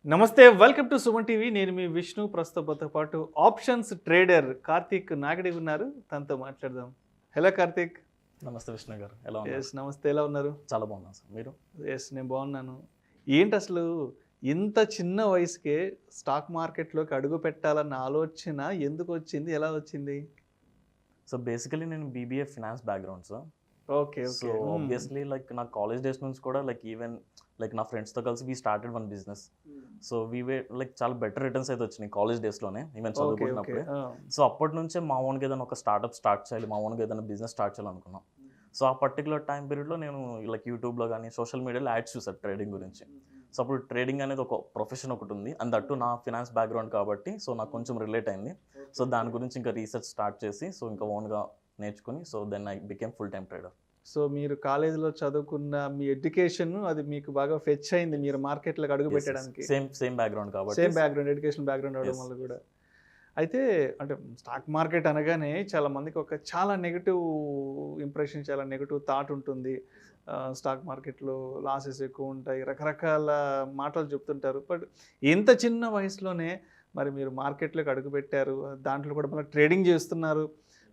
నమస్తే welcome to Suman TV. నేను మీ విష్ణు. ప్రస్తుతంతో పాటు ఆప్షన్స్ ట్రేడర్ కార్తీక్ నాగడి ఉన్నారు. తనతో మాట్లాడదాం. హలో కార్తీక్. నమస్తే విష్ణు గారు, ఎలా ఉన్నారు? ఎస్ నమస్తే, ఎలా ఉన్నారు? చాలా బాగున్నాను సార్, మీరు? ఎస్ నేను బాగున్నాను. ఏంటి అసలు ఇంత చిన్న వయసుకే స్టాక్ మార్కెట్లోకి అడుగు పెట్టాలన్న ఆలోచన ఎందుకు వచ్చింది, ఎలా వచ్చింది? సో బేసికలీ నేను BBA finance background sir. Okay so obviously like నా కాలేజ్ డేస్ నుంచి కూడా లైక్ ఈవెన్ లైక్ నా ఫ్రెండ్స్తో కలిసి we started one business. So we way like చాలా బెటర్ రిటర్న్స్ అయితే వచ్చినాయి కాలేజ్ డేస్లోనే, ఈవెన్ చదువుకుంటున్నప్పుడే. సో అప్పటి నుంచే మా ఓన్గా ఏదైనా ఒక స్టార్ట్అప్ స్టార్ట్ చేయాలి, మా ఓన్గా ఏదైనా బిజినెస్ స్టార్ట్ చేయాలనుకున్నాం. సో ఆ పర్టికులర్ టైం పీరియడ్లో నేను లైక్ యూట్యూబ్లో కానీ సోషల్ మీడియాలో యాడ్స్ చూసాను ట్రేడింగ్ గురించి. సో అప్పుడు ట్రేడింగ్ అనేది ఒక ప్రొఫెషన్ ఒకటి ఉంది, అండ్ దట్టు నా ఫినాన్స్ బ్యాక్గ్రౌండ్ కాబట్టి సో నాకు కొంచెం రిలేట్ అయింది. సో దాని గురించి ఇంకా రీసెర్చ్ స్టార్ట్ చేసి సో ఇంకా ఓన్గా నేర్చుకుని so then I became full time trader. So మీరు కాలేజీలో చదువుకున్న మీ ఎడ్యుకేషన్ అది మీకు బాగా ఫెచ్ అయింది మీరు మార్కెట్లోకి అడుగు పెట్టడానికి. సేమ్ బ్యాక్గ్రౌండ్ కాబట్టి, సేమ్ బ్యాక్గ్రౌండ్, ఎడ్యుకేషన్ బ్యాక్గ్రౌండ్ అవడం వల్ల కూడా. అయితే అంటే స్టాక్ మార్కెట్ అనగానే చాలా మందికి చాలా నెగిటివ్ ఇంప్రెషన్, చాలా నెగిటివ్ థాట్ ఉంటుంది. స్టాక్ మార్కెట్లో లాసెస్ ఎక్కువ ఉంటాయి, రకరకాల మాటలు చెప్తుంటారు. బట్ ఇంత చిన్న వయసులోనే మరి మీరు మార్కెట్లోకి అడుగుపెట్టారు, దాంట్లో కూడా మళ్ళీ ట్రేడింగ్ చేస్తున్నారు.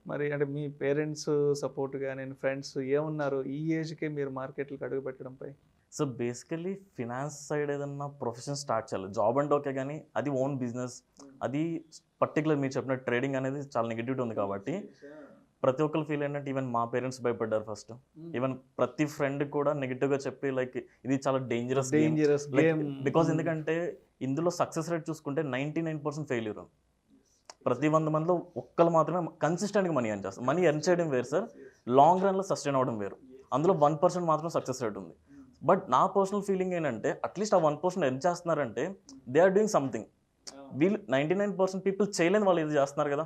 మరి అంటే మీ పేరెంట్స్ సపోర్ట్ కానీ ఫ్రెండ్స్ ఏమున్నారు ఈ ఏజ్కే మీరు మార్కెట్లోకి అడుగు పెట్టడంపై? సో బేసికలీ ఫినాన్స్ సైడ్ ఏదన్నా ప్రొఫెషన్ స్టార్ట్ చేయాలి, జాబ్ అంటే ఓకే, కానీ అది ఓన్ బిజినెస్, అది పర్టికులర్ మీరు చెప్పిన ట్రేడింగ్ అనేది చాలా నెగిటివిటీ ఉంది కాబట్టి ప్రతి ఒక్కరు ఫీల్ ఏంటంటే ఈవెన్ మా పేరెంట్స్ భయపడ్డారు ఫస్ట్. ఈవెన్ ప్రతి ఫ్రెండ్ కూడా నెగిటివ్గా చెప్పి లైక్ ఇది చాలా డేంజరస్ గేమ్, బికాజ్ ఎందుకంటే ఇందులో సక్సెస్ రేట్ చూసుకుంటే 99% ఫెయిల్యూర్. ప్రతి 100 మందిలో ఒక్కరు మాత్రమే కన్సిస్టెంట్గా మనీ ఎర్న్ చేస్తారు. మనీ ఎర్న్ చేయడం వేరు సార్, లాంగ్ రన్లో సస్టైన్ అవ్వడం వేరు. అందులో 1% మాత్రం సక్సెస్ రేట్ ఉంది. బట్ నా పర్సనల్ ఫీలింగ్ ఏంటంటే అట్లీస్ట్ ఆ 1% ఎర్న్ చేస్తున్నారంటే దే ఆర్ డూయింగ్ సంథింగ్. వీళ్ళు 99% పీపుల్ చేయలేని వాళ్ళు ఇది చేస్తున్నారు కదా.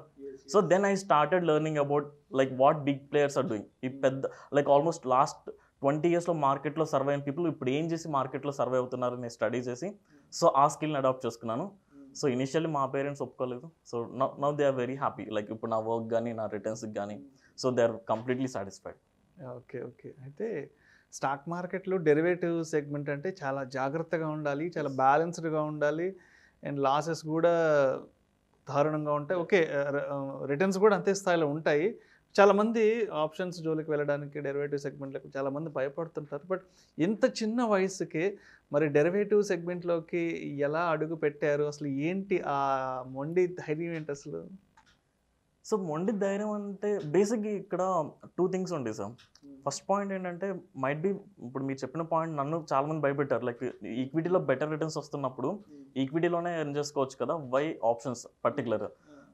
So then I started learning about like what big players are doing. ఈ పెద్ద లైక్ ఆల్మోస్ట్ లాస్ట్ 20 yearsలో మార్కెట్లో సర్వే అయిన పీపుల్ ఇప్పుడు ఏం చేసి మార్కెట్లో సర్వే అవుతున్నారు నేను స్టడీ చేసి సో ఆ స్కిల్ని అడాప్ట్ చేసుకున్నాను. సో ఇనిషియల్లీ మా పేరెంట్స్ ఒప్పుకోలేదు. So now they are very happy, like ఇప్పుడు నా వర్క్ కానీ నా రిటర్న్స్కి కానీ so they are completely satisfied. Okay. అయితే స్టాక్ మార్కెట్లో డెరివేటివ్ సెగ్మెంట్ అంటే చాలా జాగ్రత్తగా ఉండాలి, చాలా బ్యాలెన్స్డ్గా ఉండాలి, అండ్ లాసెస్ కూడా దారుణంగా ఉంటాయి. ఓకే, రిటర్న్స్ కూడా అంతే స్థాయిలో ఉంటాయి. చాలామంది ఆప్షన్స్ జోలికి వెళ్ళడానికి, డెరివేటివ్ సెగ్మెంట్లకు చాలామంది భయపడుతుంటారు. బట్ ఇంత చిన్న వయసుకే మరి డెరివేటివ్ సెగ్మెంట్లోకి ఎలా అడుగు పెట్టారు? అసలు ఏంటి ఆ మొండి ధైర్యం ఏంటి అసలు? సో మొండి ధైర్యం అంటే బేసిక్గా ఇక్కడ 2 things ఉంటాయి సార్. ఫస్ట్ పాయింట్ ఏంటంటే మైట్ బి ఇప్పుడు మీరు చెప్పిన పాయింట్ నన్ను చాలామంది భయపెట్టారు, లైక్ ఈక్విటీలో బెటర్ రిటర్న్స్ వస్తున్నప్పుడు ఈక్విటీలోనే ఎర్న్ చేసుకోవచ్చు కదా, వై ఆప్షన్స్ పర్టికులర్.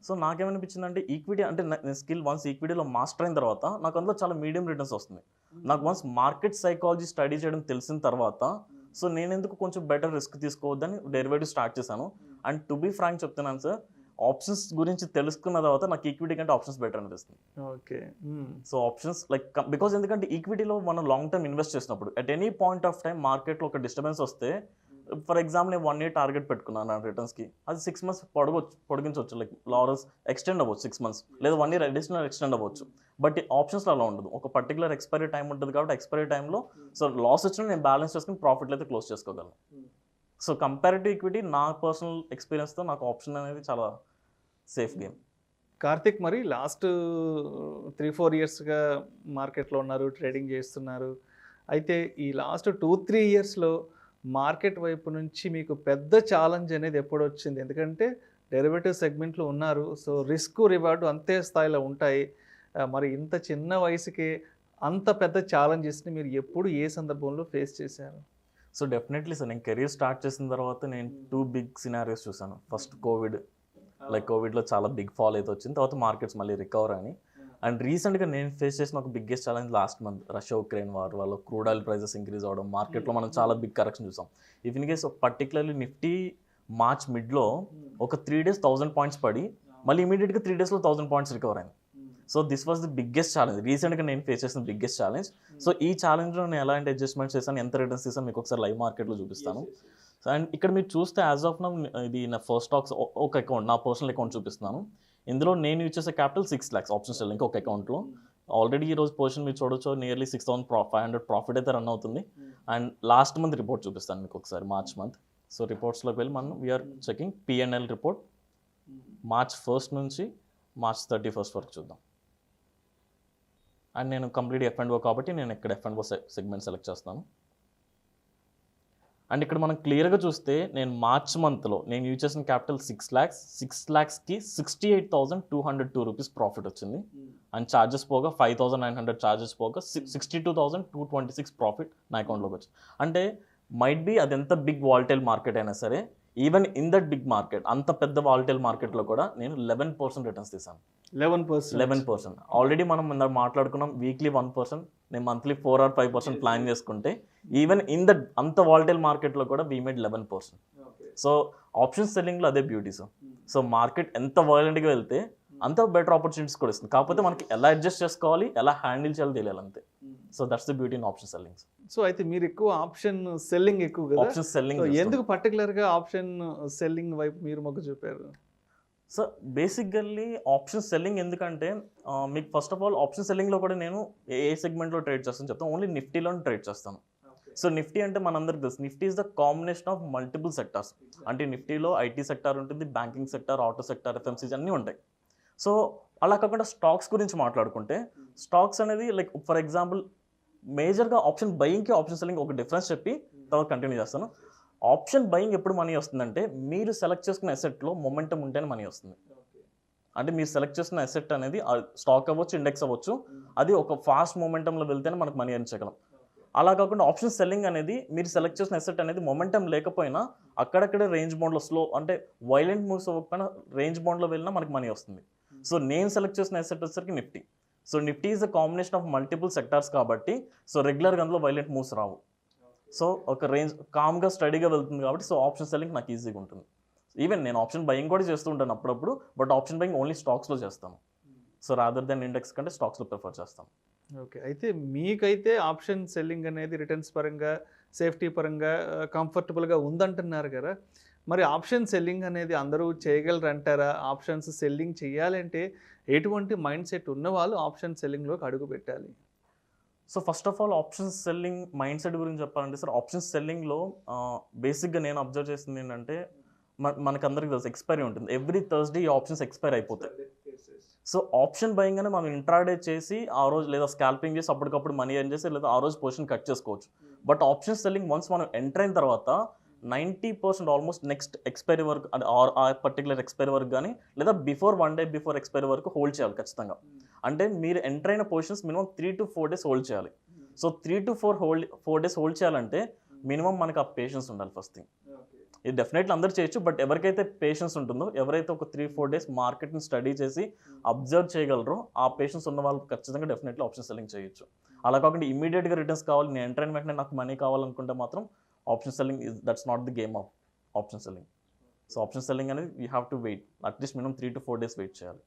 సో నాకేమనిపించింది అంటే ఈక్విటీ అంటే స్కిల్ వన్స్ ఈక్విటీలో మాస్టర్ అయిన తర్వాత నాకు అందులో చాలా మీడియం రిటర్న్స్ వస్తుంది. నాకు వన్స్ మార్కెట్ సైకాలజీ స్టడీ చేయడం తెలిసిన తర్వాత సో నేను ఎందుకు కొంచెం బెటర్ రిస్క్ తీసుకోవద్దని డెరివేటివ్ స్టార్ట్ చేశాను. అండ్ టు బీ ఫ్రాంక్ చెప్తున్నాను సార్, ఆప్షన్స్ గురించి తెలుసుకున్న తర్వాత నాకు ఈక్విటీ కంటే ఆప్షన్స్ బెటర్ అనిపిస్తుంది. Okay. So options like because ఎందుకంటే ఈక్విటీలో మనం లాంగ్ టర్మ్ ఇన్వెస్ట్ చేసినప్పుడు at any point of time మార్కెట్లో ఒక డిస్టర్బెన్స్ వస్తే, ఫర్ ఎగ్జాంపుల్ నేను 1 year టార్గెట్ పెట్టుకున్నాను నా రిటర్న్స్కి, అది 6 months పొడిగించవచ్చు, లైక్ లారల్స్ ఎక్స్టెండ్ అవ్వచ్చు 6 months, లేదా 1 year అడిషనల్ ఎక్స్టెండ్ అవ్వచ్చు. బట్ ఆప్షన్స్లో అలా ఉండదు, ఒక పర్టికులర్ ఎక్స్పైరీ టైం ఉంటుంది కాబట్టి ఎక్స్పైరీ టైంలో సో లాస్ వచ్చినా నేను బ్యాలెన్స్ చేసుకుని ప్రాఫిట్లు అయితే క్లోజ్ చేసుకోగలను. సో కంపారిటివ్ ఈక్విటీ నా పర్సనల్ ఎక్స్పీరియన్స్తో నాకు ఆప్షన్ అనేది చాలా సేఫ్ గేమ్. కార్తిక్, మరి లాస్ట్ 3-4 yearsగా మార్కెట్లో ఉన్నారు, ట్రేడింగ్ చేస్తున్నారు. అయితే ఈ లాస్ట్ 2-3 yearsలో మార్కెట్ వైపు నుంచి మీకు పెద్ద ఛాలెంజ్ అనేది ఎప్పుడు వచ్చింది? ఎందుకంటే డెరివేటివ్ సెగ్మెంట్లో ఉన్నారు, సో రిస్క్ రివార్డు అంతే స్థాయిలో ఉంటాయి. మరి ఇంత చిన్న వయసుకి అంత పెద్ద ఛాలెంజెస్ని మీరు ఎప్పుడు ఏ సందర్భంలో ఫేస్ చేశారు? సో డెఫినెట్లీ సార్, నేను కెరీర్ స్టార్ట్ చేసిన తర్వాత నేను 2 big scenarios చూసాను. ఫస్ట్ కోవిడ్, లైక్ కోవిడ్లో చాలా బిగ్ ఫాల్ అయితే వచ్చింది, తర్వాత మార్కెట్స్ మళ్ళీ రికవర్ అని. అండ్ రీసెంట్గా నేను ఫేస్ చేసిన ఒక biggest challenge last month Russia Ukraine war వల్ల క్రూడ్ ఆయిల్ ప్రైజెస్ ఇంక్రీజ్ అవ్వడం, మార్కెట్లో మనం చాలా బిగ్ కరెక్షన్ చూసాం. If in case particularly Nifty March మిడ్లో ఒక 3 days 1000 points పడి మళ్ళీ ఇమీడియట్గా 3 daysలో 1000 points రికవర్ అయింది. So this was the biggest challenge, రీసెంట్గా నేను ఫేస్ చేసిన బిగ్గెస్ట్ ఛాలెంజ్. సో ఈ ఛాలెంజ్లో నేను ఎలాంటి అడ్జస్ట్మెంట్స్ చేశాను, ఎంత రిటర్న్స్ చేశాను మీకు ఒకసారి లైవ్ మార్కెట్లో చూపిస్తాను. అండ్ ఇక్కడ మీరు చూస్తే యాజ్ ఆఫ్ నౌ ఇది నా ఫస్ట్ స్టాక్స్ ఒక అకౌంట్, నా పర్సనల్ అకౌంట్ చూపిస్తున్నాను. ఇందులో నేను యూజ్ చేసే క్యాపిటల్ 6 lakhs ఆప్షన్ సెల్లింగ్ ఒక అకౌంట్లో. ఆల్రెడీ ఈరోజు పొజిషన్ మీరు చూడొచ్చు, నియర్లీ 6,500 ప్రాఫిట్ అయితే రన్ అవుతుంది. అండ్ లాస్ట్ మంత్ రిపోర్ట్ చూపిస్తాను మీకు ఒకసారి, మార్చ్ మంత్. సో రిపోర్ట్స్లోకి వెళ్ళి మనం we are checking P&L report March 1st నుంచి March 31st వరకు చూద్దాం. అండ్ నేను కంప్లీట్ F&O కాబట్టి నేను ఇక్కడ F&O సెగ్మెంట్ సెలెక్ట్ చేస్తాను. అండ్ ఇక్కడ మనం క్లియర్గా చూస్తే నేను మార్చ్ మంత్లో నేను యూజ్ చేసిన క్యాపిటల్ 6 lakhs, 6 lakhsకి 68,202 రూపీస్ ప్రాఫిట్ వచ్చింది. అండ్ ఛార్జెస్ పోగా 5,900 ఛార్జెస్ పోగా 62,226 ప్రాఫిట్ నా అకౌంట్లోకి వచ్చింది. అంటే మైట్ బి అది ఎంత బిగ్ వాల్టైల్ మార్కెట్ అయినా సరే, even in that big market, అంత పెద్ద వాల్టైల్ మార్కెట్లో కూడా నేను 11% రిటర్న్స్ తీసాను. 11%. ఆల్రెడీ మనం మాట్లాడుకున్నాం వీక్లీ 1%, నేను మంత్లీ 4 or 5% ప్లాన్ చేసుకుంటే ఈవెన్ ఇన్ దట్ అంత వాల్టైల్ మార్కెట్లో కూడా వీ మేడ్ 11%. సో ఆప్షన్ సెల్లింగ్లో అదే బ్యూటీ. సో మార్కెట్ ఎంత వైలెంట్గా వెళ్తే అంత బెటర్ ఆపర్చునిటీస్ కూడా ఇస్తుంది. కాకపోతే మనకి ఎలా అడ్జస్ట్ చేసుకోవాలి, ఎలా హ్యాండిల్ చేయాలి తెలియాలి అంతే. So that's the beauty in option selling. So అయితే మీరు ఎక్కువ ఆప్షన్ సెల్లింగ్ ఎక్కువ కదా, ఆప్షన్ సెల్లింగ్ ఎందుకు పర్టికులర్గా ఆప్షన్ సెల్లింగ్ వైపు మీరు మొగ్గు చూపారు? సో బేసికల్లీ ఆప్షన్ సెల్లింగ్ ఎందుకంటే మీకు ఫస్ట్ ఆఫ్ ఆల్ ఆప్షన్ సెల్లింగ్లో కూడా నేను ఏ సెగ్మెంట్లో ట్రేడ్ చేస్తాను చెప్తాను. ఓన్లీ నిఫ్టీలో ట్రేడ్ చేస్తాను. సో నిఫ్టీ అంటే మనందరికి తెలుసు, Nifty is the combination of multiple sectors. అంటే నిఫ్టీలో ఐటీ సెక్టార్ ఉంటుంది, banking sector, auto sector, FMCG అన్నీ ఉంటాయి. సో అలా కాకుండా స్టాక్స్ గురించి మాట్లాడుకుంటే, స్టాక్స్ అనేది లైక్ ఫర్ ఎగ్జాంపుల్ మేజర్గా ఆప్షన్ బయింగ్కి ఆప్షన్ సెల్లింగ్ ఒక డిఫరెన్స్ చెప్పి తర్వాత కంటిన్యూ చేస్తాను. ఆప్షన్ బయింగ్ ఎప్పుడు మనీ వస్తుందంటే మీరు సెలెక్ట్ చేసుకున్న అసెట్లో మొమెంటం ఉంటేనే మనీ వస్తుంది. అంటే మీరు సెలెక్ట్ చేసిన అసెట్ అనేది స్టాక్ అవ్వచ్చు, ఇండెక్స్ అవ్వచ్చు, అది ఒక ఫాస్ట్ మొమెంటంలో వెళ్తేనే మనకు మనీ ఎర్న్ చేయగలం. అలా కాకుండా ఆప్షన్ సెల్లింగ్ అనేది మీరు సెలెక్ట్ చేసిన అసెట్ అనేది మొమెంటం లేకపోయినా అక్కడక్కడే రేంజ్ బౌండ్లో స్లో అంటే వైలెంట్ మూవ్స్ అవ్వకపోయినా రేంజ్ బౌండ్లో వెళ్ళినా మనకి మనీ వస్తుంది. సో నేను సెలెక్ట్ చేసిన అసెట్ వచ్చేసరికి Nifty. So Nifty is a combination of multiple sectors కాబట్టి సో రెగ్యులర్గా అందులో వైలెంట్ మూవ్స్ రావు. సో ఒక రేంజ్ కామ్గా స్టడీగా వెళ్తుంది కాబట్టి సో ఆప్షన్ సెల్లింగ్ నాకు ఈజీగా ఉంటుంది. ఈవెన్ నేను ఆప్షన్ బయింగ్ కూడా చేస్తూ ఉంటాను అప్పుడప్పుడు, బట్ ఆప్షన్ బయింగ్ ఓన్లీ స్టాక్స్లో చేస్తాను. సో రాదర్ దెన్ ఇండెక్స్ కంటే స్టాక్స్లో ప్రిఫర్ చేస్తాను. ఓకే, అయితే మీకైతే ఆప్షన్ సెల్లింగ్ అనేది రిటర్న్స్ పరంగా, సేఫ్టీ పరంగా కంఫర్టబుల్గా ఉందంటున్నారు కదా, మరి ఆప్షన్ సెల్లింగ్ అనేది అందరూ చేయగలరు అంటారా? ఆప్షన్స్ సెల్లింగ్ చేయాలంటే ఎటువంటి మైండ్ సెట్ ఉన్న వాళ్ళు ఆప్షన్ సెల్లింగ్లోకి అడుగు పెట్టాలి? So first of all option selling mind set గురించి చెప్పాలంటే సార్, ఆప్షన్ సెల్లింగ్లో బేసిక్గా నేను అబ్జర్వ్ చేస్తుంది ఏంటంటే మనకందరికి తెలుసు ఎక్స్పైరీ ఉంటుంది. ఎవ్రీ థర్స్డే ఈ ఆప్షన్స్ ఎక్స్పైర్ అయిపోతాయి. సో ఆప్షన్ బయింగ్ అని మనం ఇంట్రాడే చేసి ఆ రోజు లేదా స్కాల్పింగ్ చేసి అప్పటికప్పుడు మనీ ఎర్న్ చేసి లేదా ఆ రోజు పొజిషన్ కట్ చేసుకోవచ్చు. బట్ ఆప్షన్ సెల్లింగ్ వన్స్ మనం ఎంటర్ అయిన తర్వాత 90% ఆల్మోస్ట్ నెక్స్ట్ ఎక్స్పైరీ వరకు ఆ పర్టికులర్ ఎక్స్పైరీ వరకు కానీ లేదా బిఫోర్ 1 day బిఫోర్ ఎక్స్పైరీ వరకు హోల్డ్ చేయాలి ఖచ్చితంగా. అంటే మీరు ఎంటర్ అయిన positions minimum 3 to 4 days hold చేయాలి. సో 3 to 4 days హోల్డ్ చేయాలంటే మినిమం మనకు ఆ పేషెన్స్ ఉండాలి ఫస్ట్ థింగ్. ఇది డెఫినెట్లీ అందరూ చేయొచ్చు, బట్ ఎవరికైతే పేషెన్స్ ఉంటుందో, ఎవరైతే ఒక 3-4 days మార్కెట్ని స్టడీ చేసి అబ్జర్వ్ చేయగలరో ఆ పేషెన్స్ ఉన్న వాళ్ళు ఖచ్చితంగా డెఫినెట్లీ ఆప్షన్ సెల్లింగ్ చేయొచ్చు. అలా కాకుండా ఇమీడియట్గా రిటర్న్స్ కావాలి, నేను ఎంటర్ అయిన వెంటనే నాకు మనీ కావాలనుకుంటే మాత్రం option selling that's not the game of option selling. So option selling అనేది you have to wait, at least minimum 3 to 4 days wait చేయాలి.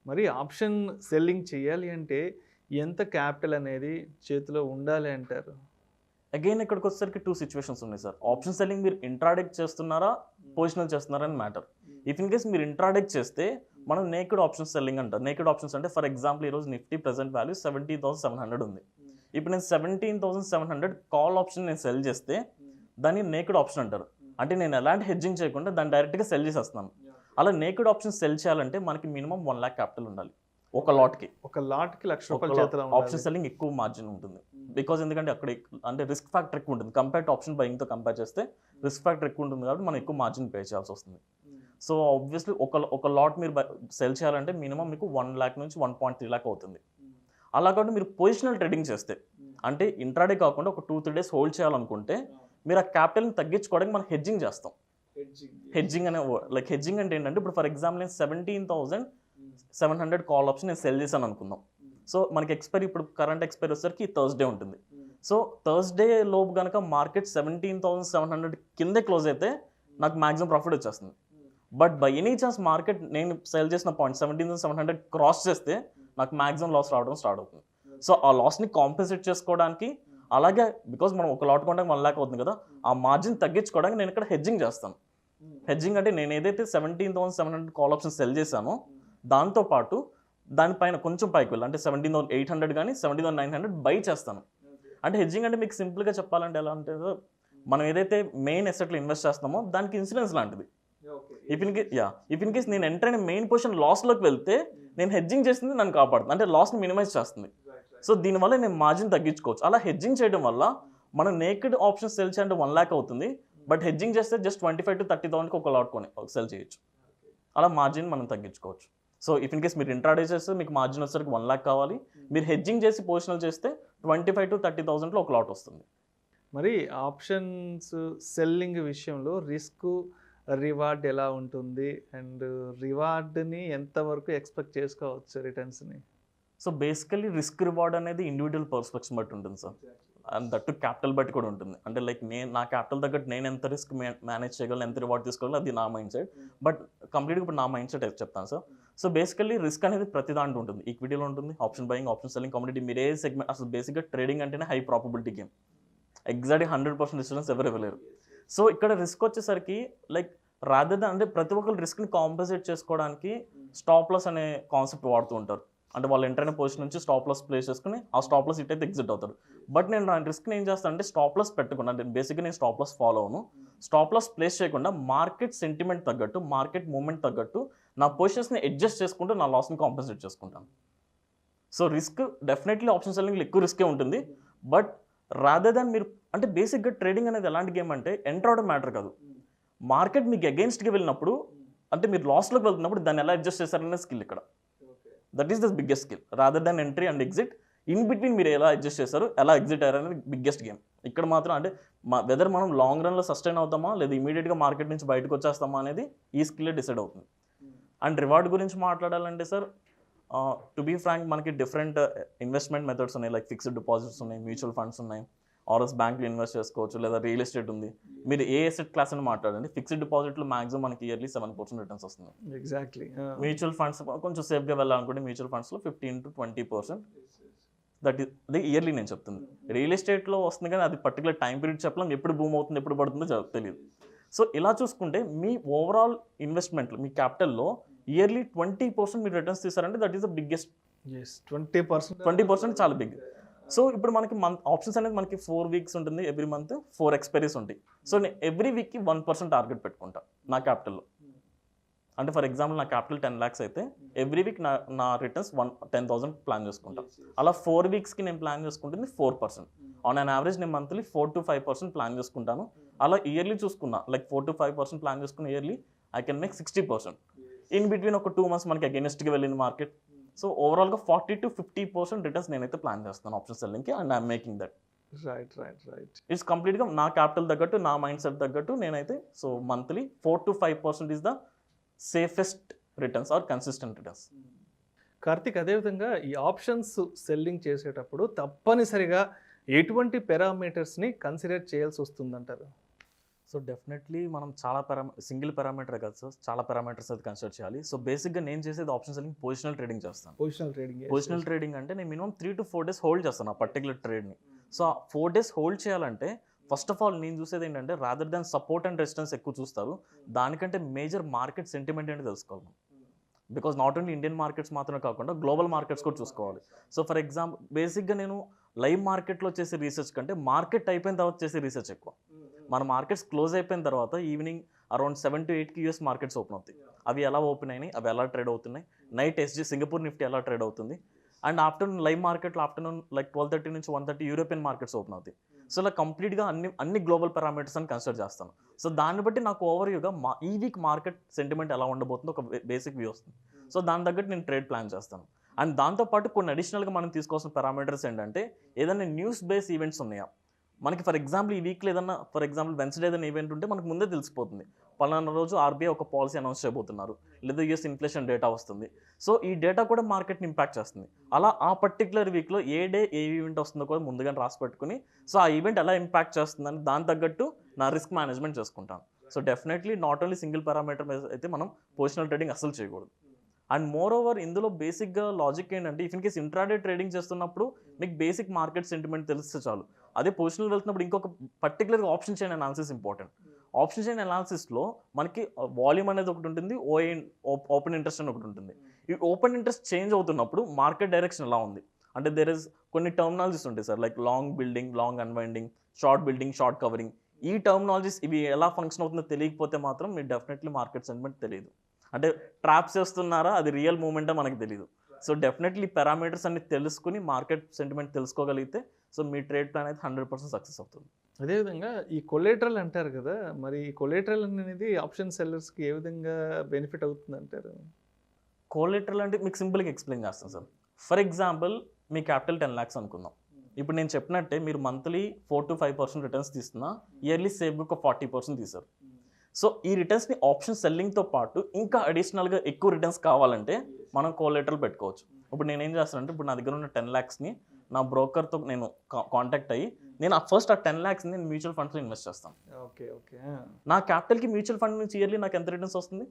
మరి ఆప్షన్ సెల్లింగ్ చేయాలి అంటే ఎంత క్యాపిటల్ అనేది చేతిలో ఉండాలి అంటారు? అగైన్ ఇక్కడికి వచ్చేసరికి 2 situations ఉన్నాయి సార్. ఆప్షన్ సెల్లింగ్ మీరు ఇంట్రాడేక్ చేస్తున్నారా, పొజిషనల్ చేస్తున్నారా అని మ్యాటర్. ఇఫ్ ఇన్ కేస్ మీరు ఇంట్రాడేక్ చేస్తే మనం నేకెడ్ ఆప్షన్ సెల్లింగ్ అంటారు. నేకెడ్ ఆప్షన్స్ అంటే ఫర్ ఎగ్జాంపుల్ ఈరోజు నిఫ్టీ ప్రెసెంట్ వాల్యూ 17,700 ఉంది. ఇప్పుడు నేను 17,700 కాల్ ఆప్షన్ నేను సెల్ చేస్తే దాన్ని నేకెడ్ ఆప్షన్ అంటారు. అంటే నేను ఎలాంటి హెడ్జింగ్ చేయకుండా దాన్ని డైరెక్ట్గా సెల్ చేసేస్తున్నాను. అలా నేకెడ్ ఆప్షన్ సెల్ చేయాలంటే మనకి మినిమం 1 lakh క్యాపిటల్ ఉండాలి ఒక లాట్కి. ₹1,00,000 ఆప్షన్ సెల్లింగ్ ఎక్కువ మార్జిన్ ఉంటుంది. బికాజ్ ఎందుకంటే అక్కడ అంటే రిస్క్ ఫ్యాక్టర్ ఎక్కువ ఉంటుంది కంపేర్ టు ఆప్షన్ బయింగ్తో కంపేర్ చేస్తే రిస్క్ ఫ్యాక్టర్ ఎక్కువ ఉంటుంది కాబట్టి మనం ఎక్కువ మార్జిన్ పే చేయాల్సి వస్తుంది. సో ఆబ్వియస్లీ ఒక లాట్ మీరు సెల్ చేయాలంటే మినిమం మీకు 1 lakh నుంచి 1.3 lakh అవుతుంది. అలా కాబట్టి మీరు పొజిషనల్ ట్రేడింగ్ చేస్తే అంటే ఇంట్రాడే కాకుండా ఒక 2-3 days హోల్డ్ చేయాలనుకుంటే మీరు ఆ క్యాపిటల్ని తగ్గించుకోవడానికి మనం హెడ్జింగ్ చేస్తాం. హెడ్జింగ్ అనే లైక్ హెడ్జింగ్ అంటే ఏంటంటే ఇప్పుడు ఫర్ ఎగ్జాంపుల్ నేను 17,700 కాల్ ఆప్షన్ నేను సెల్ చేశాను అనుకుందాం. సో మనకి ఎక్స్పైరీ ఇప్పుడు కరెంట్ ఎక్స్పైరీ వచ్చేసరికి థర్స్డే ఉంటుంది. సో థర్స్డే లోపు కనుక మార్కెట్ 17,700 కిందే క్లోజ్ అయితే నాకు మ్యాక్సిమం ప్రాఫిట్ వచ్చేస్తుంది. But by any chance market నేను సెల్ చేసిన పాయింట్ 17,700 క్రాస్ చేస్తే నాకు మ్యాక్సిమం లాస్ రావడం స్టార్ట్ అవుతుంది. సో ఆ లాస్ని కాంపెన్సేట్ చేసుకోవడానికి అలాగే బికాజ్ మనం ఒక లాట్ కొంటే 1 lakh అవుతుంది కదా, ఆ మార్జిన్ తగ్గించుకోవడానికి నేను ఇక్కడ హెడ్జింగ్ చేస్తాను. హెడ్జింగ్ అంటే నేను ఏదైతే 17,700 కాల్ ఆప్షన్ సెల్ చేశానో దాంతోపాటు దానిపైన కొంచెం పైకి వెళ్ళి అంటే 17,800 కానీ 17,900 బై చేస్తాను. అంటే హెడ్జింగ్ అంటే మీకు సింపుల్గా చెప్పాలంటే ఎలా అంటే మనం ఏదైతే మెయిన్ అసెట్లో ఇన్వెస్ట్ చేస్తామో దానికి ఇన్సూరెన్స్ లాంటిది. ఇఫ్ ఇన్ కేస్ నేను ఎంటర్ అయిన మెయిన్ పొజిషన్ లాస్లోకి వెళ్తే నేను హెడ్జింగ్ చేస్తుంది నన్ను కాపాడుతుంది, అంటే లాస్ని మినిమైజ్ చేస్తుంది. సో దీనివల్ల నేను మార్జిన్ తగ్గించుకోవచ్చు. అలా హెడ్జింగ్ చేయడం వల్ల మనం నేకెడ్ ఆప్షన్స్ సెల్ చేయాలంటే 1 lakh అవుతుంది, బట్ హెడ్జింగ్ చేస్తే జస్ట్ 25 to 30,000కి ఒక లాట్ కొని సెల్ చేయొచ్చు. అలా మార్జిన్ మనం తగ్గించుకోవచ్చు. సో ఇఫ్ ఇన్ కేస్ మీరు ఇంట్రాడే చేస్తే మీకు మార్జిన్ వచ్చేసరికి 1 lakh కావాలి, మీరు హెడ్జింగ్ చేసి పొజిషనల్ చేస్తే 25 to 30,000లో ఒక లాట్ వస్తుంది. మరి ఆప్షన్స్ సెల్లింగ్ విషయంలో రిస్క్ రివార్డ్ ఎలా ఉంటుంది, అండ్ రివార్డ్ని ఎంతవరకు ఎక్స్పెక్ట్ చేసుకోవచ్చు రిటర్న్స్ని? సో బేసికలీ రిస్క్ రివార్డ్ అనేది ఇండివిజువల్ పర్స్పెక్షన్ బట్టి ఉంటుంది సార్, అండ్ దట్టు క్యాపిటల్ బట్టి కూడా ఉంటుంది. అంటే లైక్ నా క్యాపిటల్ తగ్గట్టు నేను ఎంత రిస్క్ మేనేజ్ చేయగలను, ఎంత రివార్డ్ తీసుకోగలను, అది నా మైండ్ సెట్. బట్ కంప్లీట్గా ఇప్పుడు నా మైండ్ సెట్ చెప్తాను సార్. సో బేసికల్లీ రిస్క్ అనేది ప్రతి దాంట్లో ఉంటుంది. ఈక్విటీలో ఉంటుంది, option buying, option selling, commodity, మీరు ఏ సెగ్మెంట్. అసలు బేసిక్గా ట్రేడింగ్ అంటేనే హై ప్రాబబిలిటీ గేమ్. ఎగ్జాక్ట్గా 100% ఇన్సూరెన్స్ ఎవరు ఇవ్వలేరు. సో ఇక్కడ రిస్క్ వచ్చేసరికి లైక్ రాదర్ దాన్, అంటే ప్రతి ఒక్కరు రిస్క్ని కాంపన్సేట్ చేసుకోవడానికి స్టాప్ లాస్ అనే కాన్సెప్ట్ వాడుతూ ఉంటారు. అంటే వాళ్ళు ఎంటర్ అయిన పొజిషన్ నుంచి స్టాప్ లాస్ ప్లేస్ చేసుకుని ఆ స్టాప్ లాస్ ఇట్ అయితే ఎగ్జిట్ అవుతారు. బట్ నేను నా రిస్క్ని ఏం చేస్తాను అంటే స్టాప్ లాస్ పెట్టకుండా, అంటే బేసిక్గా నేను స్టాప్ లాస్ ఫాలో అవును. స్టాప్ లాస్ ప్లేస్ చేయకుండా మార్కెట్ సెంటిమెంట్ తగ్గట్టు, మార్కెట్ మూవ్మెంట్ తగ్గట్టు నా పొజిషన్స్ని అడ్జస్ట్ చేసుకుంటూ నా లాస్ని కాంపన్సేట్ చేసుకుంటాను. సో రిస్క్ డెఫినెట్లీ ఆప్షన్ సెల్లింగ్లో ఎక్కువ రిస్కే ఉంటుంది. బట్ రాదర్ దాన్ మీరు, అంటే బేసిక్గా ట్రేడింగ్ అనేది ఎలాంటి గేమ్ అంటే ఎంటర్ అవడం మ్యాటర్ కాదు. మార్కెట్ మీకు అగెయిన్స్ట్గా వెళ్ళినప్పుడు, అంటే మీరు లాస్లోకి వెళ్తున్నప్పుడు దాన్ని ఎలా అడ్జస్ట్ చేస్తారనే స్కిల్ ఇక్కడ. That is the biggest skill. Rather than entry and exit, in between మీరు ఎలా అడ్జస్ట్ చేస్తారు, ఎలా ఎగ్జిట్ అయ్యారు అనేది బిగ్గెస్ట్ గేమ్ ఇక్కడ మాత్రం. అంటే వెదర్ మనం లాంగ్ రన్లో సస్టైన్ అవుతామా లేదా ఇమీడియట్గా మార్కెట్ నుంచి బయటకు వచ్చేస్తామా అనేది ఈ స్కిల్లే డిసైడ్ అవుతుంది. అండ్ రివార్డ్ గురించి మాట్లాడాలంటే సార్, టు బీ ఫ్రాంక్, మనకి డిఫరెంట్ ఇన్వెస్ట్మెంట్ మెథడ్స్ ఉన్నాయి. లైక్ ఫిక్స్డ్ డిపాజిట్స్ ఉన్నాయి, మ్యూచువల్ ఫండ్స్ ఉన్నాయి, ఆర్ఎస్ బ్యాంక్లో ఇన్వెస్ట్ చేసుకోవచ్చు, లేదా రియల్ ఎస్టేట్ ఉంది. మీరు ఏ ఎసెట్ క్లాస్ అని మాట్లాడండి, ఫిక్స్డ్ డిపాజిట్లో మాక్సిమం మనకి ఇయర్లీ 7% రిటర్న్స్ వస్తుంది. ఎగ్జాక్ట్లీ. మ్యూచువల్ ఫండ్స్ కొంచెం సేఫ్గా వెళ్ళాలనుకుంటే మ్యూచువల్ ఫండ్స్లో 15 to 20%. దట్ ఈస్ అది ఇయర్లీ నేను చెప్తుంది. రియల్ ఎస్టేట్లో వస్తుంది కానీ అది పర్టికులర్ టైం పీరియడ్ చెప్పలేం, ఎప్పుడు బూమ్ అవుతుంది ఎప్పుడు పడుతుందో తెలియదు. సో ఇలా చూసుకుంటే మీ ఓవరాల్ ఇన్వెస్ట్మెంట్లో, మీ క్యాపిటల్లో ఇయర్లీ 20% మీరు రిటర్న్స్ తీసారంటే దట్ ఈస్ ద బిగ్గెస్ట్. 20% చాలా బిగ్. సో ఇప్పుడు మనకి ఆప్షన్స్ అనేది మనకి 4 weeks ఉంటుంది, ఎవ్రీ మంత్ 4 expiries ఉంటాయి. సో నేను ఎవ్రీ వీక్కి 1% టార్గెట్ పెట్టుకుంటా నా క్యాపిటల్లో. అంటే ఫర్ ఎగ్జాంపుల్ నా క్యాపిటల్ 10 lakhs అయితే ఎవ్రీ వీక్ నా రిటర్న్స్ 10,000 ప్లాన్ చేసుకుంటా. అలా 4 weeksకి నేను ప్లాన్ చేసుకుంటుంది 4%. ఆన్ అన్ యావరేజ్ నేను మంత్లీ 4 to 5% ప్లాన్ చేసుకుంటాను. అలా ఇయర్లీ చూసుకున్నా, లైక్ 4 to 5% ప్లాన్ చేసుకున్న yearly I can make 60%. In between ఒక 2 months మనకి అగెయిన్స్ట్గా వెళ్ళింది మార్కెట్. సో ఓవరాల్గా 40 to 50% రిటర్న్స్ నేనైతే ప్లాన్ చేస్తాను ఆప్షన్ సెల్లింగ్కి, and I'm making that. Right. It's కంప్లీట్గా నా క్యాపిటల్ తగ్గట్టు, నా మైండ్ సెట్ తగ్గట్టు నేనైతే. So monthly 4 to 5% is the safest returns or consistent returns. Karthik, అదేవిధంగా ఈ ఆప్షన్స్ సెల్లింగ్ చేసేటప్పుడు తప్పనిసరిగా ఎటువంటి పారామీటర్స్ని కన్సిడర్ చేయాల్సి వస్తుందంటారు? సో డెఫినెట్లీ మనం చాలా సింగిల్ పారామీటర్ కాదు సార్, చాలా పారామీటర్స్ అయితే కన్సిడర్ చేయాలి. సో బేసిక్గా నేను చేసేది ఆప్షన్ సెల్లింగ్ పొజిషనల్ ట్రేడింగ్ చేస్తాను. పొజిషనల్ ట్రేడింగ్ అంటే నేను మినిమం 3 to 4 days హోల్డ్ చేస్తాను ఆ పర్టికులర్ ట్రేడ్ని. సో 4 days హోల్డ్ చేయాలంటే ఫస్ట్ ఆఫ్ ఆల్ నేను చూసేది ఏంటంటే rather than support and resistance ఎక్కువ చూస్తారు, దానికంటే మేజర్ మార్కెట్ సెంటిమెంట్ ఏంటి తెలుసుకోవాలి. Because not only Indian markets మాత్రమే కాకుండా గ్లోబల్ మార్కెట్స్ కూడా చూసుకోవాలి. సో ఫర్ ఎగ్జాంపుల్ బేసిక్గా నేను లైవ్ మార్కెట్లో చేసే రీసెర్చ్ కంటే మార్కెట్ అయిపోయిన తర్వాత చేసే రీసెర్చ్ ఎక్కువ. మన మార్కెట్స్ క్లోజ్ అయిపోయిన తర్వాత ఈవినింగ్ అరౌండ్ 7 to 8కి యూఎస్ మార్కెట్స్ ఓపెన్ అవుతాయి. అవి ఎలా ఓపెన్ అయినాయి, అవి ఎలా ట్రేడ్ అవుతున్నాయి, నైట్ ఎస్జీ సింగపూర్ నిఫ్టీ ఎలా ట్రేడ్ అవుతుంది, అండ్ ఆఫ్టర్నూన్ లైవ్ మార్కెట్లో ఆఫ్టర్నూన్ లైక్ 12:30 నుంచి 1:30 యూరోపియన్ మార్కెట్స్ ఓపెన్ అవుతాయి. సో ఇలా కంప్లీట్గా అన్ని గ్లోబల్ పారామీటర్స్ అని కన్సిడర్ చేస్తాను. సో దాన్ని బట్టి నాకు ఓవర్వ్యూగా ఈ వీక్ మార్కెట్ సెంటిమెంట్ ఎలా ఉండబోతుందో ఒక బేసిక్ వ్యూ వస్తుంది. సో దాని తగ్గట్టు నేను ట్రేడ్ ప్లాన్ చేస్తాను. అండ్ దాంతోపాటు కొన్ని అడిషనల్గా మనం తీసుకోవాల్సిన పారామీటర్స్ ఏంటంటే ఏదైనా న్యూస్ బేస్ ఈవెంట్స్ ఉన్నాయా మనకి. ఫర్ ఎగ్జాంపుల్ ఈ వీక్లో ఏదన్నా, ఫర్ ఎగ్జాంపుల్ వెన్స్డే ఏదైనా ఈవెంట్ ఉంటే మనకు ముందే తెలిసిపోతుంది, పలానా రోజు ఆర్బీఐ ఒక పాలసీ అనౌన్స్ చేయబోతున్నారు, లేదా యూఎస్ ఇన్ఫ్లేషన్ డేటా వస్తుంది. సో ఈ డేటా కూడా మార్కెట్ని ఇంపాక్ట్ చేస్తుంది. అలా ఆ పర్టికులర్ వీక్లో ఏ డే ఏ ఈవెంట్ వస్తుందో కూడా ముందుగానే రాసి పెట్టుకుని, సో ఆ ఈవెంట్ ఎలా ఇంపాక్ట్ చేస్తుందని దాని తగ్గట్టు నా రిస్క్ మేనేజ్మెంట్ చేసుకుంటాను. So definitely not only single parameter అయితే మనం పొజిషనల్ ట్రేడింగ్ అసలు చేయకూడదు. అండ్ మోర్ ఓవర్ ఇందులో బేసిక్గా లాజిక్ ఏంటంటే if in case intraday trading చేస్తున్నప్పుడు మీకు బేసిక్ మార్కెట్ సెంటిమెంట్ తెలిస్తే చాలు. అదే పొజిషనల్ వెళ్తున్నప్పుడు ఇంకొక పర్టికులర్గా option chain analysis important. Option chain అనాలిసిస్లో మనకి వాల్యూమ్ అనేది ఒకటి ఉంటుంది, ఓపెన్ ఇంట్రెస్ట్ అని ఒకటి ఉంటుంది. ఈ ఓపెన్ ఇంట్రెస్ట్ చేంజ్ అవుతున్నప్పుడు మార్కెట్ డైరెక్షన్ ఎలా ఉంది అంటే దేర్ ఇస్ కొన్ని టర్మినాలజీస్ ఉంటాయి sir, like long building, long unwinding, short building, short covering. ఈ టర్మినాలజీస్ ఇవి ఎలా ఫంక్షన్ అవుతుందో తెలియకపోతే మాత్రం మీరు డెఫినెట్లీ మార్కెట్ సెంటిమెంట్ తెలియదు. అంటే ట్రాప్స్ చేస్తున్నారా, అది రియల్ మూమెంటే మనకు తెలియదు. సో డెఫినెట్లీ పారామీటర్స్ అన్ని తెలుసుకుని మార్కెట్ సెంటిమెంట్ తెలుసుకోగలిగితే సో మీ ట్రేడ్ ప్లాన్ అయితే 100% సక్సెస్ అవుతుంది. అదేవిధంగా ఈ కొలేటరల్ అంటారు కదా, మరి ఈ కొలేటరల్ అనేది ఆప్షన్ సెల్లర్స్కి ఏ విధంగా బెనిఫిట్ అవుతుంది అంటారు? కోలెటరల్ అంటే మీకు సింపుల్గా ఎక్స్ప్లెయిన్ చేస్తాను sir. For example me capital 10 lakhs అనుకుందాం. ఇప్పుడు నేను చెప్పినట్టే మీరు మంత్లీ 4 to 5% రిటర్న్స్ తీస్తున్నా, ఇయర్లీ సేవ్గా ఒక 40% తీసారు. సో ఈ రిటర్న్స్ని ఆప్షన్ సెల్లింగ్తో పాటు ఇంకా అడిషనల్గా ఎక్కువ రిటర్న్స్ కావాలంటే మనం కోలెటరల్ పెట్టుకోవచ్చు. ఇప్పుడు నేను ఏం చేస్తానంటే, ఇప్పుడు నా దగ్గర ఉన్న 10 lakhsని నా బ్రోకర్తో నేను కాంటాక్ట్ అయ్యి నేను ఫస్ట్ ఆ 10 lakhsని నేను మ్యూచువల్ ఫండ్స్లో ఇన్వెస్ట్ చేస్తాను. Okay okay. నా క్యాపిటల్కి మ్యూచువల్ ఫండ్ నుంచి ఇయర్లీ నాకు ఎంత రిటర్న్స్ వస్తుంది?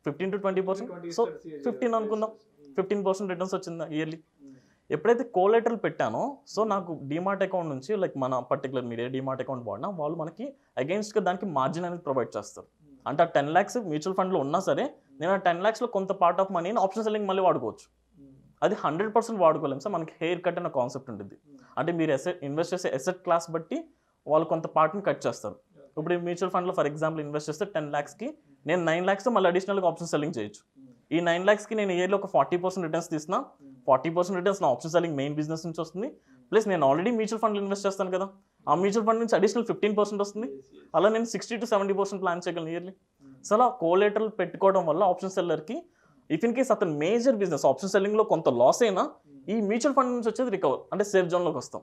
15 to 20%. సో 15 అనుకుందాం, 15% రిటర్న్స్ వచ్చిందా ఇయర్లీ. ఎప్పుడైతే కోలెటరల్ పెట్టానో సో నాకు డిమార్ట్ అకౌంట్ నుంచి లైక్ మన పర్టికులర్ మీరు ఏ డిమార్ట్ అకౌంట్ వాడినా వాళ్ళు మనకి అగైన్స్ట్గా దానికి మార్జిన్ అనేది ప్రొవైడ్ చేస్తారు. అంటే ఆ 10 lakhs మ్యూచువల్ ఫండ్లో ఉన్నా సరే నేను ఆ 10 lakhsలో కొంత పార్ట్ ఆఫ్ మనీని ఆప్షన్ సెల్లింగ్ మళ్ళీ వాడుకోవచ్చు. అది 100% వాడుకోలేము సార్. మనకి హెయిర్ కట్ అనే కాన్సెప్ట్ ఉంటుంది. అంటే మీరు ఇన్వెస్ట్ చేసే ఎసెట్ క్లాస్ బట్టి వాళ్ళు కొంత పార్ట్ని కట్ చేస్తారు. ఇప్పుడు మ్యూచువల్ ఫండ్లో ఫర్ ఎగ్జాంపుల్ ఇన్వెస్ట్ చేస్తే 10 lakhsకి నేను 9 lakhsతో మళ్ళీ అడిషనల్గా ఆప్షన్ సెల్లింగ్ చేయొచ్చు. ఈ 9 lakhsకి నేను ఇయర్లో ఒక 40% రిటర్న్స్ తీసిన 40% రిటర్న్స్ నా ఆప్షన్ సెల్లింగ్ మెయిన్ బిజినెస్ నుంచి వస్తుంది. ప్లస్ నేను ఆల్రెడీ మ్యూచువల్ ఫండ్లో ఇన్వెస్ట్ చేస్తాను కదా, ఆ మ్యూచువల్ ఫండ్ నుంచి అడిషనల్ 15% వస్తుంది. అలా నేను 60 to 70% ప్లాన్ చేయగలను ఇయర్లీ. సో అలా కోలెటరల్ పెట్టుకోవడం వల్ల ఆప్షన్ సెల్లర్కి ఇఫ్ ఇన్ కేస్ అతను మేజర్ బిజినెస్ ఆప్షన్ సెల్లింగ్లో కొంత లాస్ అయినా ఈ మ్యూచువల్ ఫండ్ నుంచి వచ్చేది రికవర్ అంటే సేఫ్ జోన్లోకి వస్తాం.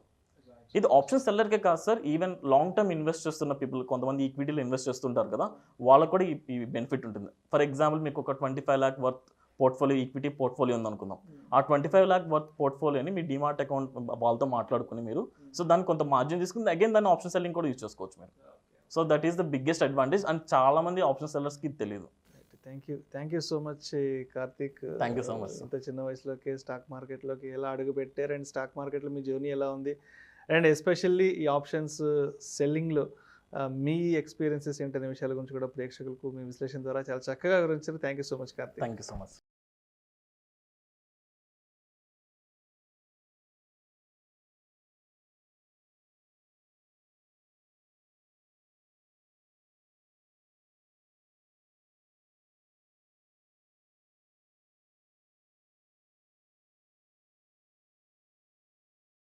ఇది ఆప్షన్ సెల్లర్కే కాదు sir, even long term invest చేస్తున్న పీపుల్ కొంతమంది ఈక్విటీలో ఇన్వెస్ట్ చేస్తుంటారు కదా, వాళ్ళకు కూడా ఈ బెనిఫిట్ ఉంటుంది. ఫర్ ఎగ్జాంపుల్ మీకు ఒక 25 lakh worth portfolio equity portfolio ఉందనుకుందాం. ఆ 25 lakh వర్త్ పోర్ట్ఫోలియోని మీ డిమార్ట్ అకౌంట్ వాళ్ళతో మాట్లాడుకుని మీరు సో దాన్ని కొంత మార్జిన్ తీసుకుని అగైన్ దాన్ని ఆప్షన్ సెల్లింగ్ కూడా యూజ్ చేసుకోవచ్చు మీరు. So that is the biggest advantage and చాలా మంది ఆప్షన్ సెల్లర్స్కి తెలియదు. Thank you so much Karthik. Thank you so much. ఇంత చిన్న వయసులోకి స్టాక్ మార్కెట్లోకి ఎలా అడుగు పెట్టారు అండ్ స్టాక్ మార్కెట్లో మీ జర్నీ ఎలా ఉంది అండ్ ఎస్పెషల్లీ ఈ ఆప్షన్స్ సెల్లింగ్లో మీ ఎక్స్పీరియన్సెస్ ఏంటనే విషయాల గురించి కూడా ప్రేక్షకులకు మీ విశ్లేషణ ద్వారా చాలా చక్కగా వివరించారు. Thank you so much Karthik. Thank you so much.